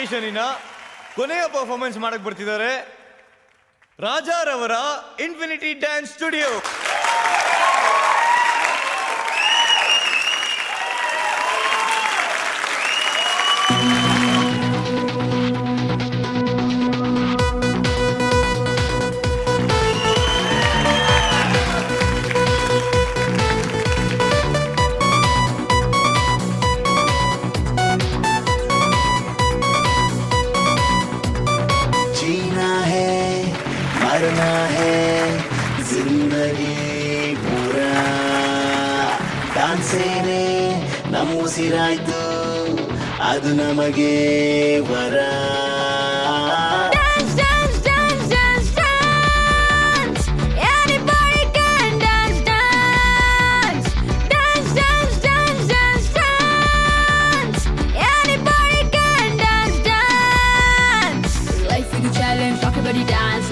ಕಾಂಪಿಟೇಷನಿನ ಕೊನೆಯ ಪರ್ಫಾರ್ಮೆನ್ಸ್ ಮಾಡಕ್ ಬರ್ತಿದ್ದಾರೆ ರಾಜಾರವರ ಇನ್ಫಿನಿಟಿ ಡ್ಯಾನ್ಸ್ ಸ್ಟುಡಿಯೋ. मरना है जिंदगी पूरा डांसेने नमूसिराಯ್ತು ಅದು ನಮಗೆ ವರ.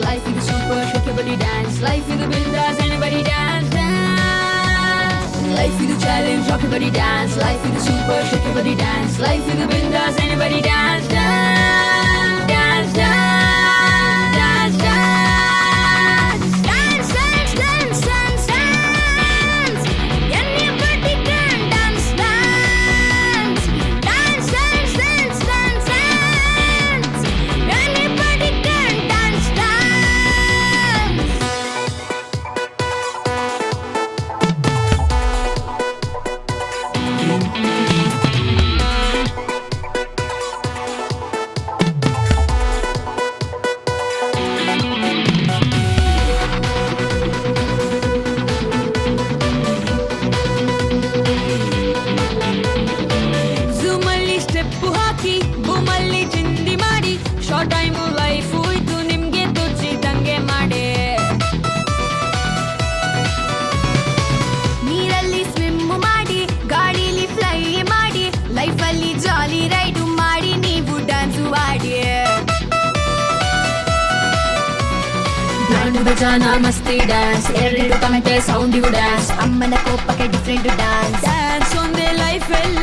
Life is a super, shake your body dance. Life is a business, anybody dance, dance. Life is a challenge, rock your body dance. Life is a super, shake your body dance. Life is a business, anybody dance, dance, dance, dance, dance, dance, dance, dance, dance, dance, dance. Anybody can dance, dance, dance, dance, dance, dance, dance. Anybody can dance, dance. ಝೂಮಲ್ಲಿ step ಹಾಕಿ ಬೂಮಲ್ಲಿ ಚಿಂದಿ ಮಾಡಿ short time life ಇದು ನಿಮ್ಗೆ ತೋಚಿದಂಗೆ ಮಾಡಿ ನೀರಲ್ಲಿ swim ಮಾಡಿ ಗಾಡಿಲಿ ಫ್ಲೈ ಮಾಡಿ ಲೈಫಲ್ಲಿ ಜಾಲಿ ರೈಡು ಮಾಡಿ ನೀವು ಡ್ಯಾನ್ಸು ಆಡಿ ಬ್ಯಾಂಡ್ ಬಜಾನ ಮಸ್ತಿ ಡ್ಯಾನ್ಸ್ ಎರಡು ತಮಟೆ ಸೌಂಡಿಗೂ ಡ್ಯಾನ್ಸ್ ಅಮ್ಮನ ಕೋಪಕ್ಕೆ ಡಿಫ್ರೆಂಟ್ ಡ್ಯಾನ್ಸ್ ಡ್ಯಾನ್ಸ್ ಒಂದೇ ಲೈಫ್ ಎಲ್ಲ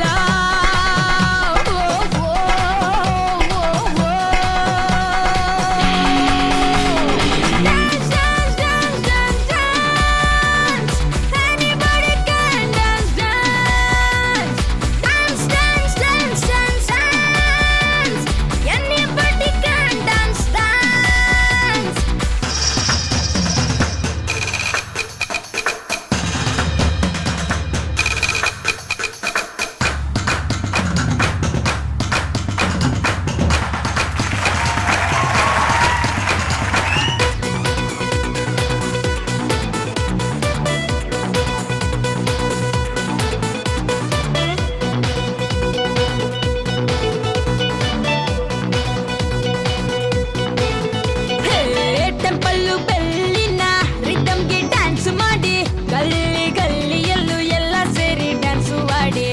ಟೆಂಪಲ್ಲು ಬೆಲ್ಲಿನ ರಿದಮ್ಗೆ ಡ್ಯಾನ್ಸ್ ಮಾಡಿ ಗಲ್ಲಿ ಗಲ್ಲಿಯಲ್ಲೂ ಎಲ್ಲ ಸೇರಿ ಡ್ಯಾನ್ಸು ಮಾಡಿ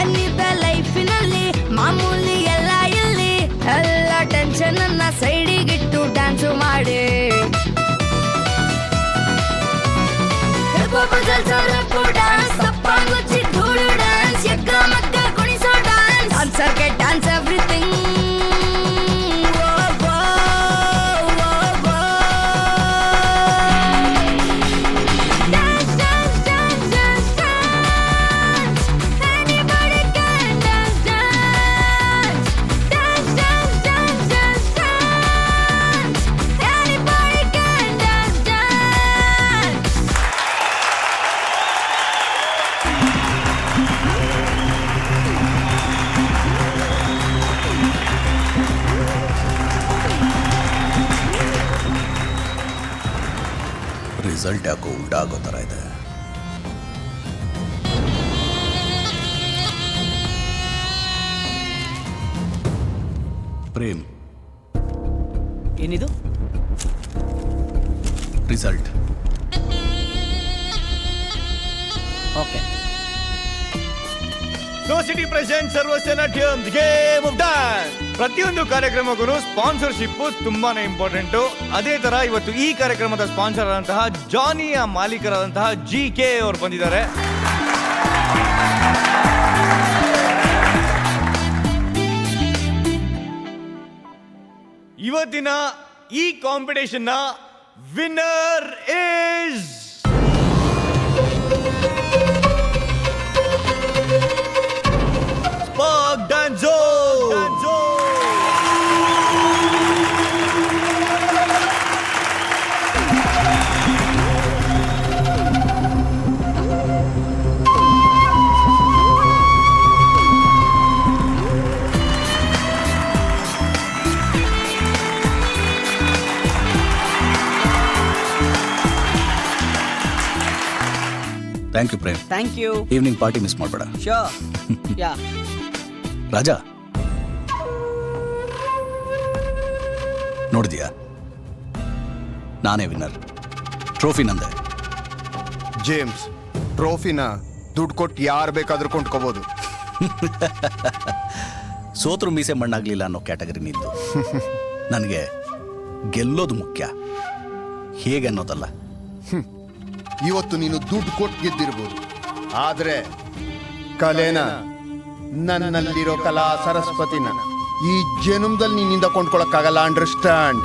ಎನ್ನಿದ್ದ ಲೈಫಿನಲ್ಲಿ ಮಾಮೂಲಿ ಎಲ್ಲ ಇಲ್ಲಿ ಎಲ್ಲ ಟೆನ್ಷನ್ ಅನ್ನ ಸೈಡಿಗಿಟ್ಟು ಡ್ಯಾನ್ಸು ಮಾಡಿ ಡ್ಯಾನ್ಸ್ ತಪ್ಪಾಗುಚ್ಚಿ ಧೂಳು ಡ್ಯಾನ್ಸ್ ಎಕ್ಕ ಮಕ್ಕ ಕುಣಿಸೋ ಡ್ಯಾನ್ಸ್ ಆನ್ಸರ್ಗೆ ಡ್ಯಾನ್ಸ್ ಎವ್ರಿಥಿಂಗ್. ರಿಸಲ್ಟ್ ಯಾಕೋ ಉಲ್ಟಾ ಆಗೋ ಥರ ಇದೆ. ಪ್ರೇಮ್ ಏನಿದು result. Okay so city present Sarvasva Natyam game of dance. ಪ್ರತಿಯೊಂದು ಕಾರ್ಯಕ್ರಮಕ್ಕೂ ಸ್ಪಾನ್ಸರ್ಶಿಪ್ ತುಂಬಾನೇ ಇಂಪಾರ್ಟೆಂಟ್. ಅದೇ ತರ ಇವತ್ತು ಈ ಕಾರ್ಯಕ್ರಮದ ಸ್ಪಾನ್ಸರ್ ಆದಂತಹ ಜಾನಿಯ ಮಾಲೀಕರಾದಂತಹ GK ಅವರು ಬಂದಿದ್ದಾರೆ. ಇವತ್ತಿನ ಈ ಕಾಂಪಿಟೇಷನ್ ನ ವಿನ್ನರ್ ಇಸ್ ಸ್ಪಾರ್ಕ್ ಡ್ಯಾನ್ಸೋ. Thank you Prem. Thank you. Evening party miss ಮಾಡಬೇಡ. ಶೋರ್. ಯಾ. ರಾಜಾ ನೋಡಿದ್ಯಾ, ನಾನೇ ವಿನ್ನರ್. ಟ್ರೋಫಿ ನಂದೆ. ಜೇಮ್ಸ್, ಟ್ರೋಫಿನ ದುಡ್ಡು ಕೊಟ್ಟು ಯಾರು ಬೇಕಾದ್ರೂ ಕೊಂಡ್ಕೋಬೋದು. ಸೋತ್ರು ಮೀಸೆ ಮಣ್ಣಾಗ್ಲಿಲ್ಲ ಅನ್ನೋ ಕ್ಯಾಟಗರಿ ನಿಂದು. ನನಗೆ ಗೆಲ್ಲೋದು ಮುಖ್ಯ, ಹೇಗೆ ಅನ್ನೋದಲ್ಲ. ಇವತ್ತು ನೀನು ದುಡ್ಡು ಕೊಟ್ಟು ಗೆದ್ದಿರ್ಬೋದು, ಆದ್ರೆ ಕಲೆನ, ನನ್ನಲ್ಲಿರೋ ಕಲಾ ಸರಸ್ವತಿನ ಈ ಜನ್ಮದಲ್ಲಿ ನಿನ್ನಿಂದ ಕೊಂಡ್ಕೊಳಕ್ಕಾಗಲ್ಲ. ಅಂಡರ್ಸ್ಟ್ಯಾಂಡ್?